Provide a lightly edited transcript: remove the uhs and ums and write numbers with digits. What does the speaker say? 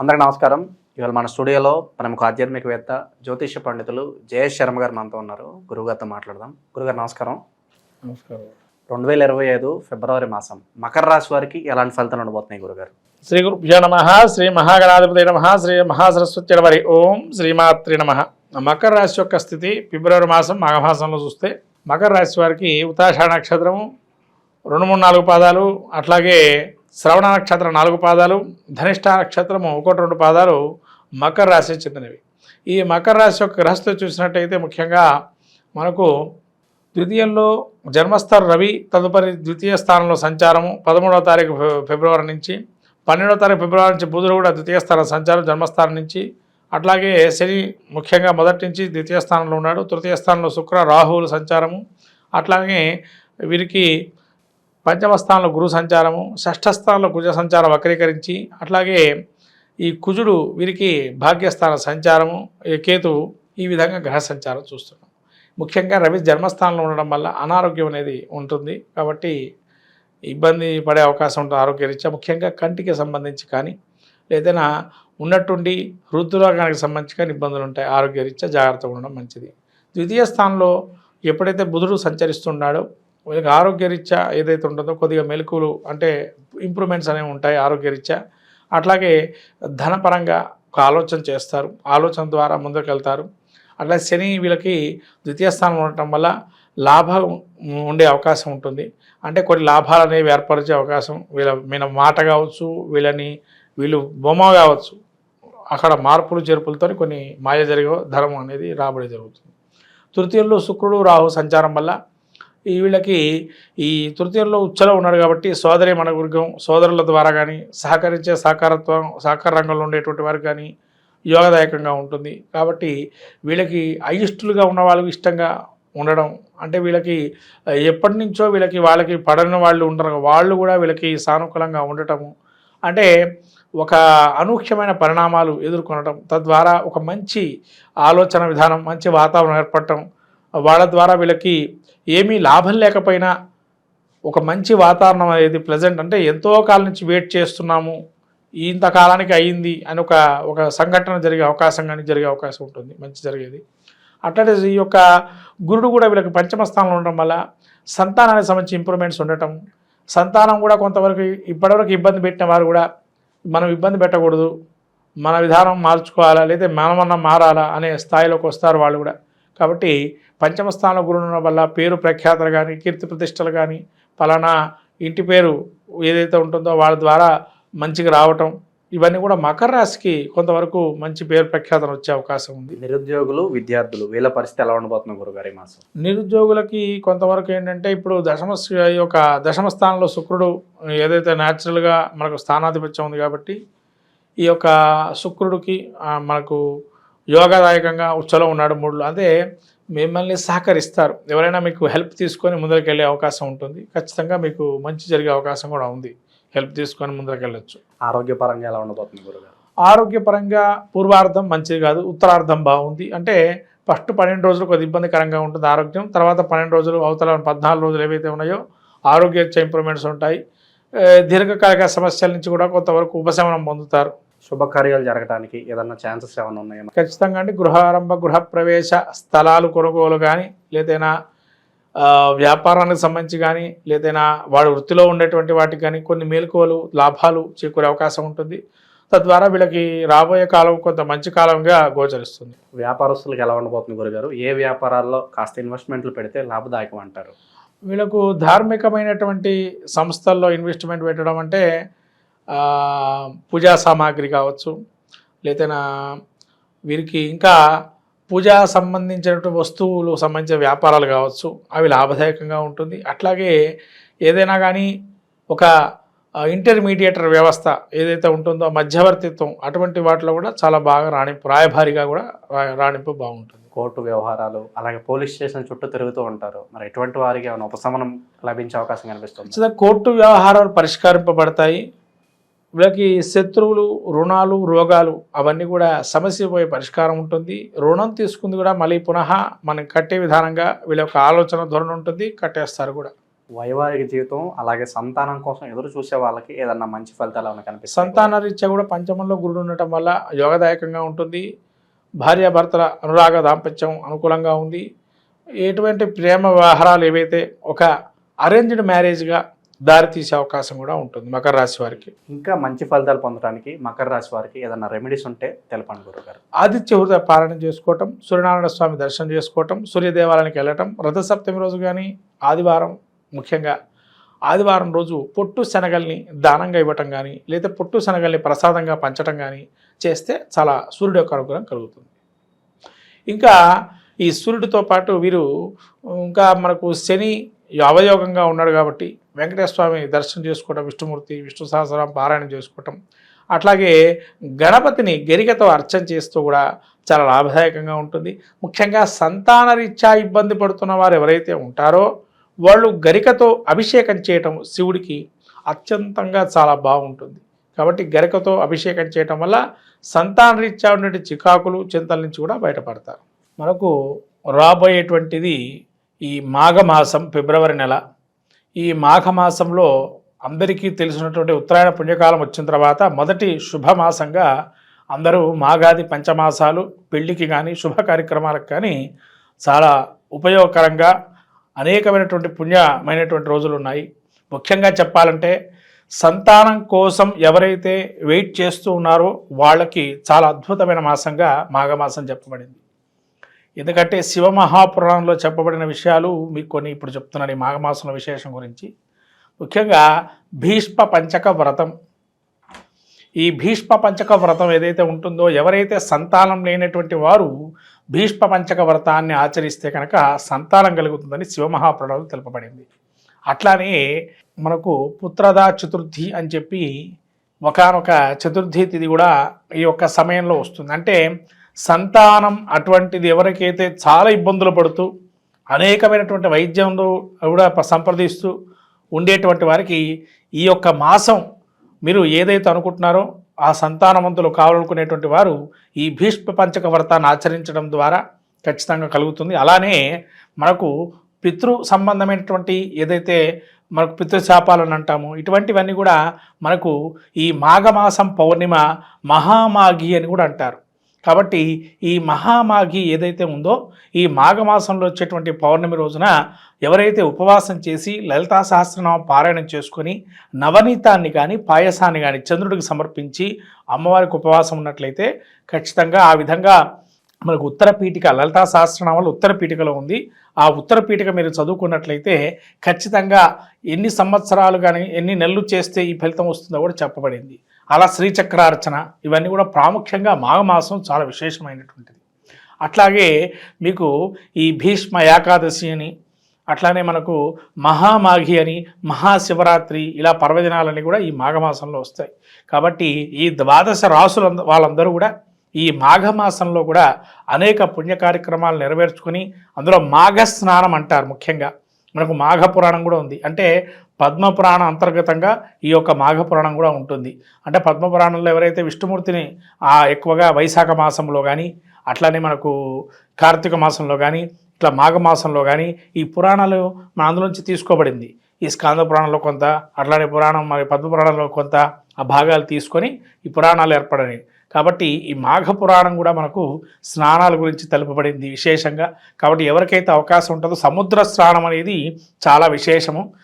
అందరికి నమస్కారం. ఇవాళ మన స్టూడియోలో ప్రముఖ ఆధ్యాత్మికవేత్త జ్యోతిష పండితులు జయేష్ శర్మ గారు మనతో ఉన్నారు. గురుగారితో మాట్లాడదాం. గురుగారు నమస్కారం. నమస్కారం. 2025 ఫిబ్రవరి మాసం మకర రాశి వారికి ఎలాంటి ఫలితాలు ఉండబోతున్నాయి గురుగారు? శ్రీ గురుభ్యో నమః. శ్రీ మహాగణాధిపతి నమః. శ్రీ మహాసరస్వతి నమః. ఓం శ్రీమాత్రి నమః. మకర రాశి యొక్క స్థితి ఫిబ్రవరి మాసం మాఘమాసంలో చూస్తే మకర రాశి వారికి ఉత్తరాషాఢ నక్షత్రము 2, 3, 4 పాదాలు, అట్లాగే శ్రవణ నక్షత్రం 4 పాదాలు, ధనిష్ట నక్షత్రము 1, 2 పాదాలు మకర రాశికి చెందినవి. ఈ మకర రాశి యొక్క గ్రహస్థితి చూసినట్టయితే ముఖ్యంగా మనకు ద్వితీయంలో జన్మస్థానం రవి, తదుపరి ద్వితీయ స్థానంలో సంచారము 13వ తారీఖు ఫిబ్రవరి నుంచి, 12వ తారీఖు ఫిబ్రవరి నుంచి బుధుడు కూడా ద్వితీయ స్థానం సంచారం జన్మస్థానం నుంచి, అట్లాగే శని ముఖ్యంగా మొదటి నుంచి ద్వితీయ స్థానంలో ఉన్నాడు. తృతీయ స్థానంలో శుక్ర రాహువులు సంచారము, అట్లాగే వీరికి పంచమ స్థానంలో గురు సంచారము, షష్ఠ స్థానంలో కుజ సంచారం వక్రీకరించి, అట్లాగే ఈ కుజుడు వీరికి భాగ్యస్థాన సంచారము, కేతు ఈ విధంగా గ్రహ సంచారం చూస్తున్నాం. ముఖ్యంగా రవి జన్మస్థానంలో ఉండడం వల్ల అనారోగ్యం అనేది ఉంటుంది. కాబట్టి ఇబ్బంది పడే అవకాశం ఉంటుంది ఆరోగ్యరీత్యా. ముఖ్యంగా కంటికి సంబంధించి కానీ లేదైనా ఉన్నట్టుండి హృద్రోగానికి సంబంధించి కానీ ఇబ్బందులు ఉంటాయి. ఆరోగ్యరీత్యా జాగ్రత్తగా ఉండడం మంచిది. ద్వితీయ స్థానంలో ఎప్పుడైతే బుధుడు సంచరిస్తున్నాడో వీళ్ళకి ఆరోగ్యరీత్యా ఏదైతే ఉంటుందో కొద్దిగా మెలకువలు అంటే ఇంప్రూవ్మెంట్స్ అనేవి ఉంటాయి ఆరోగ్యరీత్యా. అట్లాగే ధనపరంగా ఒక ఆలోచన చేస్తారు, ఆలోచన ద్వారా ముందుకు వెళ్తారు. అట్లా శని వీళ్ళకి ద్వితీయ స్థానంలో ఉండటం వల్ల లాభం ఉండే అవకాశం ఉంటుంది. అంటే కొన్ని లాభాలు అనేవి ఏర్పరిచే అవకాశం, వీళ్ళ మాట కావచ్చు, వీళ్ళు బొమ్మ కావచ్చు, అక్కడ మార్పులు చేర్పులతో కొన్ని మాయ జరిగే ధనం అనేది రాబడి జరుగుతుంది. తృతీయంలో శుక్రుడు రాహు సంచారం వల్ల వీళ్ళకి ఈ తృతీయంలో ఉచ్చలో ఉన్నాడు కాబట్టి సోదరి మనవర్గం సోదరుల ద్వారా కానీ సహకరించే సహకార రంగంలో ఉండేటువంటి వారికి కానీ యోగదాయకంగా ఉంటుంది. కాబట్టి వీళ్ళకి అయిష్టలుగా ఉన్న వాళ్ళకి ఇష్టంగా ఉండడం, అంటే వీళ్ళకి ఎప్పటి నుంచో వాళ్ళకి పడని వాళ్ళు ఉండరు, వాళ్ళు కూడా వీళ్ళకి సానుకూలంగా ఉండటము, అంటే ఒక అనూహ్యమైన పరిణామాలు ఎదుర్కొనడం, తద్వారా ఒక మంచి ఆలోచన విధానం, మంచి వాతావరణం ఏర్పడటం, వాళ్ళ ద్వారా వీళ్ళకి ఏమీ లాభం లేకపోయినా ఒక మంచి వాతావరణం అనేది ప్లెజెంట్, అంటే ఎంతో కాలం నుంచి వెయిట్ చేస్తున్నాము ఇంతకాలానికి అయ్యింది అని ఒక సంఘటన జరిగే అవకాశం ఉంటుంది, మంచి జరిగేది. అట్లాగే ఈ యొక్క గురుడు కూడా వీళ్ళకి పంచమ స్థానంలో ఉండడం వల్ల సంతానానికి సంబంధించి ఇంప్రూవ్మెంట్స్ ఉండటం, సంతానం కూడా కొంతవరకు ఇప్పటివరకు ఇబ్బంది పెట్టిన వారు కూడా మనం ఇబ్బంది పెట్టకూడదు, మన విధానం మార్చుకోవాలా, లేదా మనమన్నా మారాలా అనే స్థాయిలోకి వస్తారు వాళ్ళు కూడా. కాబట్టి పంచమ స్థానంలో గురుడు ఉండడం వల్ల పేరు ప్రఖ్యాతలు కానీ కీర్తి ప్రతిష్టలు కానీ పలానా ఇంటి పేరు ఏదైతే ఉంటుందో వాళ్ళ ద్వారా మంచిగా రావటం, ఇవన్నీ కూడా మకర రాశికి కొంతవరకు మంచి పేరు ప్రఖ్యాతలు వచ్చే అవకాశం ఉంది. నిరుద్యోగులు, విద్యార్థులు వీళ్ళ పరిస్థితి ఎలా ఉండబోతుంది గురుగారు ఈ మాసం? నిరుద్యోగులకి కొంతవరకు ఏంటంటే ఇప్పుడు దశమ స్థానంలో శుక్రుడు ఏదైతే న్యాచురల్గా మనకు స్థానాధిపత్యం ఉంది కాబట్టి ఈ యొక్క శుక్రుడికి మనకు యోగదాయకంగా ఉచ్చలో ఉన్నాడు 3లో. అదే మిమ్మల్ని సహకరిస్తారు, ఎవరైనా మీకు హెల్ప్ తీసుకొని ముందరికి వెళ్ళే అవకాశం ఉంటుంది. ఖచ్చితంగా మీకు మంచి జరిగే అవకాశం కూడా ఉంది, హెల్ప్ తీసుకొని ముందరికి వెళ్ళొచ్చు. ఆరోగ్యపరంగా ఎలా ఉండబోతుంది గురుగారు? ఆరోగ్యపరంగా పూర్వార్ధం మంచిది కాదు, ఉత్తరార్ధం బాగుంది. అంటే ఫస్ట్ 12 రోజులు కొద్ది ఇబ్బందికరంగా ఉంటుంది ఆరోగ్యం, తర్వాత 12 రోజులు అవతల 14 రోజులు ఏవైతే ఉన్నాయో ఆరోగ్యరీత్యా ఇంప్రూవ్మెంట్స్ ఉంటాయి. దీర్ఘకాలిక సమస్యల నుంచి కూడా కొంతవరకు ఉపశమనం పొందుతారు. శుభకార్యాలు జరగడానికి ఏదన్నా ఛాన్సెస్ ఏమైనా ఉన్నాయా? ఖచ్చితంగా అండి. గృహప్రవేశ స్థలాలు కొనుగోలు కానీ, లేదైనా వ్యాపారానికి సంబంధించి కానీ, లేదైనా వాడు వృత్తిలో ఉండేటువంటి వాటికి కానీ కొన్ని మేలుకోలు లాభాలు చేకూరే అవకాశం ఉంటుంది. తద్వారా వీళ్ళకి రాబోయే కాలం కొంత మంచి కాలంగా గోచరిస్తుంది. వ్యాపారస్తులకు ఎలా ఉండబోతుంది గురుగారు? ఏ వ్యాపారాల్లో కాస్త ఇన్వెస్ట్మెంట్లు పెడితే లాభదాయకం అంటారు? వీళ్ళకు ధార్మికమైనటువంటి సంస్థల్లో ఇన్వెస్ట్మెంట్ పెట్టడం అంటే పూజా సామాగ్రి కావచ్చు, లేదైనా వీరికి ఇంకా పూజా సంబంధించినటువంటి వస్తువులు సంబంధించిన వ్యాపారాలు కావచ్చు, అవి లాభదాయకంగా ఉంటుంది. అట్లాగే ఏదైనా కానీ ఒక ఇంటర్మీడియేటర్ వ్యవస్థ ఏదైతే ఉంటుందో మధ్యవర్తిత్వం, అటువంటి వాటిలో కూడా చాలా బాగా రాయభారిగా కూడా రాణింపు బాగుంటుంది. కోర్టు వ్యవహారాలు, అలాగే పోలీస్ స్టేషన్ చుట్టూ తిరుగుతూ ఉంటారు, మరి ఎటువంటి వారికి ఏమైనా ఉపశమనం లభించే అవకాశం కనిపిస్తుంది? కోర్టు వ్యవహారాలు పరిష్కరింపబడతాయి. వీళ్ళకి శత్రువులు, రుణాలు, రోగాలు అవన్నీ కూడా సమస్య పోయే పరిష్కారం ఉంటుంది. రుణం తీసుకుంది కూడా మళ్ళీ పునః మనం కట్టే విధానంగా వీళ్ళ యొక్క ఆలోచన ధోరణి ఉంటుంది, కట్టేస్తారు కూడా. వైవాహిక జీవితం అలాగే సంతానం కోసం ఎదురు చూసే వాళ్ళకి ఏదన్నా మంచి ఫలితాలు ఏమైనా కనిపిస్తాయి? సంతాన రీత్యా కూడా పంచమంలో గురుడు ఉండటం వల్ల యోగదాయకంగా ఉంటుంది. భార్యాభర్తల అనురాగ దాంపత్యం అనుకూలంగా ఉంది. ఎటువంటి ప్రేమ వ్యవహారాలు ఏవైతే ఒక అరేంజ్డ్ మ్యారేజ్గా దారితీసే అవకాశం కూడా ఉంటుంది మకర రాశి వారికి. ఇంకా మంచి ఫలితాలు పొందడానికి మకర రాశి వారికి ఏదన్నా రెమెడీస్ ఉంటే తెలపండి గురుగారు. ఆదిత్య హృదయ పారాయణం చేసుకోవటం, సూర్యనారాయణ స్వామి దర్శనం చేసుకోవటం, సూర్య దేవాలయానికి వెళ్ళటం, రథసప్తమి రోజు కానీ ఆదివారం, ముఖ్యంగా ఆదివారం రోజు పొట్టు శనగల్ని దానంగా ఇవ్వటం కానీ లేదా పొట్టు శనగల్ని ప్రసాదంగా పంచటం కానీ చేస్తే చాలా సూర్యుడు యొక్క అనుగ్రహం కలుగుతుంది. ఇంకా ఈ సూర్యుడితో పాటు వీరు ఇంకా మనకు శని అవయోగంగా ఉన్నాడు కాబట్టి వెంకటేశ్వర స్వామి దర్శనం చేసుకోవటం, విష్ణుమూర్తి విష్ణు సహస్రనామం పారాయణం చేసుకోవటం, అట్లాగే గణపతిని గరికతో అర్చన చేస్తూ కూడా చాలా లాభదాయకంగా ఉంటుంది. ముఖ్యంగా సంతాన రీత్యా ఇబ్బంది పడుతున్న వారు ఎవరైతే ఉంటారో వాళ్ళు గరికతో అభిషేకం చేయటం శివుడికి అత్యంతంగా చాలా బాగుంటుంది. కాబట్టి గరికతో అభిషేకం చేయటం వల్ల సంతాన రీత్యా ఉండే చికాకులు చింతల నుంచి కూడా బయటపడతారు. మనకు రాబోయేటువంటిది ఈ మాఘమాసం, ఫిబ్రవరి నెల. ఈ మాఘమాసంలో అందరికీ తెలిసినటువంటి ఉత్తరాయణ పుణ్యకాలం వచ్చిన తర్వాత మొదటి శుభమాసంగా అందరూ మాఘాది పంచమాసాలు పెళ్లికి కానీ శుభ కార్యక్రమాలకు కానీ చాలా ఉపయోగకరంగా అనేకమైనటువంటి పుణ్యమైనటువంటి రోజులు ఉన్నాయి. ముఖ్యంగా చెప్పాలంటే సంతానం కోసం ఎవరైతే వెయిట్ చేస్తూ ఉన్నారో వాళ్ళకి చాలా అద్భుతమైన మాసంగా మాఘమాసం చెప్పబడింది. ఎందుకంటే శివమహాపురాణంలో చెప్పబడిన విషయాలు మీకు కొన్ని ఇప్పుడు చెప్తున్నాను ఈ మాఘమాసంలో విశేషం గురించి. ముఖ్యంగా భీష్మ పంచక వ్రతం. ఈ భీష్మ పంచక వ్రతం ఏదైతే ఉంటుందో ఎవరైతే సంతానం లేనటువంటి వారు భీష్మ పంచక వ్రతాన్ని ఆచరిస్తే కనుక సంతానం కలుగుతుందని శివమహాపురాణంలో తెలుపబడింది. అట్లానే మనకు పుత్రదా చతుర్థి అని చెప్పి ఒకానొక చతుర్థి తిథి కూడా ఈ యొక్క సమయంలో వస్తుంది. అంటే సంతానం అటువంటిది ఎవరికైతే చాలా ఇబ్బందులు పడుతూ అనేకమైనటువంటి వైద్యంలో కూడా సంప్రదిస్తూ ఉండేటువంటి వారికి ఈ యొక్క మాసం మీరు ఏదైతే అనుకుంటున్నారో ఆ సంతానవంతులు కావాలనుకునేటువంటి వారు ఈ భీష్మ పంచక వ్రతాన్ని ఆచరించడం ద్వారా ఖచ్చితంగా కలుగుతుంది. అలానే మనకు పితృ సంబంధమైనటువంటి ఏదైతే మనకు పితృశాపాలను అంటాము ఇటువంటివన్నీ కూడా మనకు ఈ మాఘమాసం పౌర్ణిమ మహామాఘి అని కూడా అంటారు. కాబట్టి ఈ మహామాఘి ఏదైతే ఉందో ఈ మాఘమాసంలో వచ్చేటువంటి పౌర్ణమి రోజున ఎవరైతే ఉపవాసం చేసి లలితా సహస్రనామం పారాయణం చేసుకొని నవనీతాన్ని కానీ పాయసాన్ని కానీ చంద్రుడికి సమర్పించి అమ్మవారికి ఉపవాసం ఉన్నట్లయితే ఖచ్చితంగా ఆ విధంగా మనకు ఉత్తర పీఠిక లలితా సహస్రనామాలు ఉత్తర పీఠికలో ఉంది. ఆ ఉత్తర పీఠిక మీరు చదువుకున్నట్లయితే ఖచ్చితంగా ఎన్ని సంవత్సరాలు కానీ ఎన్ని నెలలు చేస్తే ఈ ఫలితం వస్తుందో కూడా చెప్పబడింది. అలా శ్రీచక్రార్చన ఇవన్నీ కూడా ప్రాముఖ్యంగా మాఘమాసం చాలా విశేషమైనటువంటిది. అట్లాగే మీకు ఈ భీష్మ ఏకాదశి అని అట్లానే మనకు మహామాఘి అని మహాశివరాత్రి ఇలా పర్వదినాలని కూడా ఈ మాఘమాసంలో వస్తాయి. కాబట్టి ఈ ద్వాదశ రాసులు వాళ్ళందరూ కూడా ఈ మాఘమాసంలో కూడా అనేక పుణ్య కార్యక్రమాలు నెరవేర్చుకొని అందులో మాఘ స్నానం అంటారు. ముఖ్యంగా మనకు మాఘ పురాణం కూడా ఉంది. అంటే పద్మపురాణం అంతర్గతంగా ఈ యొక్క మాఘ పురాణం కూడా ఉంటుంది. అంటే పద్మపురాణంలో ఎవరైతే విష్ణుమూర్తిని ఎక్కువగా వైశాఖ మాసంలో కానీ అట్లానే మనకు కార్తీక మాసంలో కానీ ఇట్లా మాఘమాసంలో కానీ ఈ పురాణాలు మన అందులోంచి తీసుకోబడింది. ఈ స్కాంద పురాణంలో కొంత అట్లానే పురాణం మరి పద్మపురాణంలో కొంత ఆ భాగాలు తీసుకొని ఈ పురాణాలు ఏర్పడని. కాబట్టి ఈ మాఘ పురాణం కూడా మనకు స్నానాల గురించి తెలుపబడింది విశేషంగా. కాబట్టి ఎవరికైతే అవకాశం ఉంటుందో సముద్ర స్నానం అనేది చాలా విశేషము.